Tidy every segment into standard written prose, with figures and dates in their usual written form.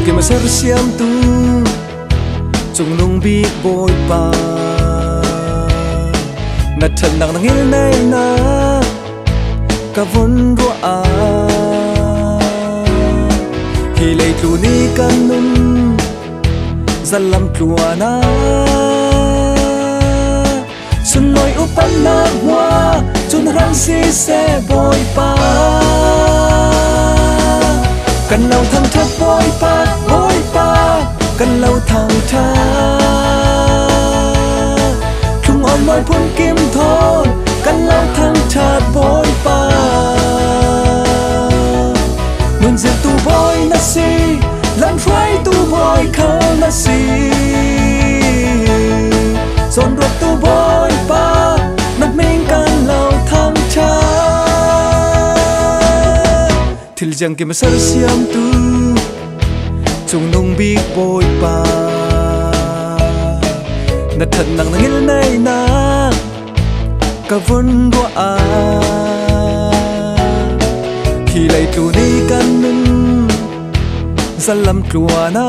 Ke masar siam tu chung nung bi boy pa na thật nặng nang il nay na ka von ro a hi lei tu ni kan nun zalam tlua na sun loi upan na wa chun rang si se boy pa cần lâu thăng thấp bôi pa cần lâu thăng thà chung on môi phun kim thôn cần lâu thăng thà bôi pa nun diệt tu bôi na si lan phai tu bôi khâu na si zon ruột tu bôi pa nát mình cần lâu thăng thà thil jang ke masar siam tu chung nung bi boy pa na thật nặng nang il nay na ka von ro a khi lai tu ni kan nun zalam tlua na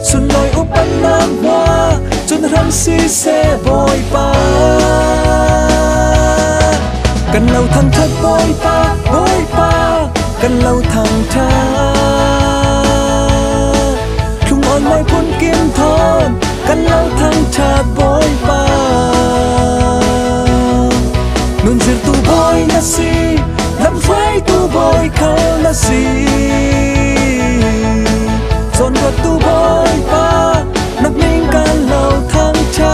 sun loi upan na wa chun ram si se boy pa cần lâu thăng thấp bôi pa cần lâu thăng thà chung on môi phun kim thôn cần lâu thăng thà bôi pa nun diệt tu bôi na si lâm phai tu bôi khâu na si zon ruột tu bôi pa nát mình cần lâu thăng thà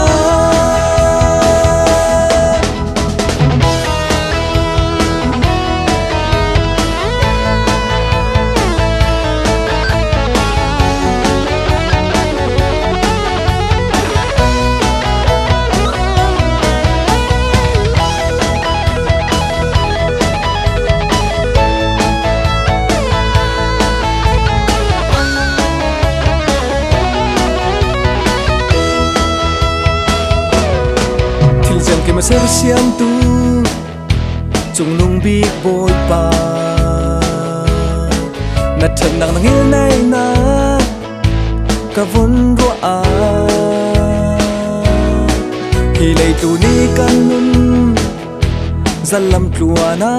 ke masar siam tu chung nung bi boy pa na thật nặng nang il nay na ka von ro a hi lei tu ni kan nun zalam tlua na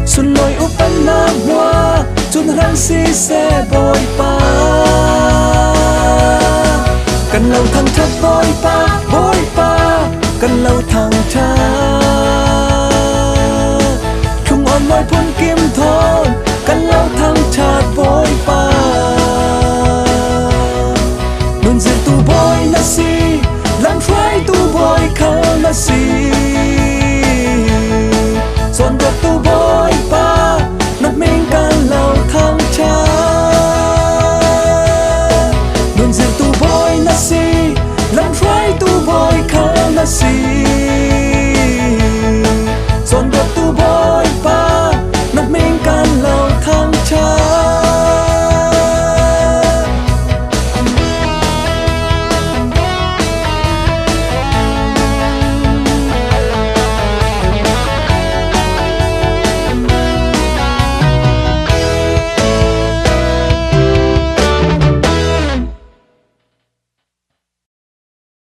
sun loi upan na wa chun rang si se boy pa cần lâu thăng thấp bôi pa cần lâu thăng thà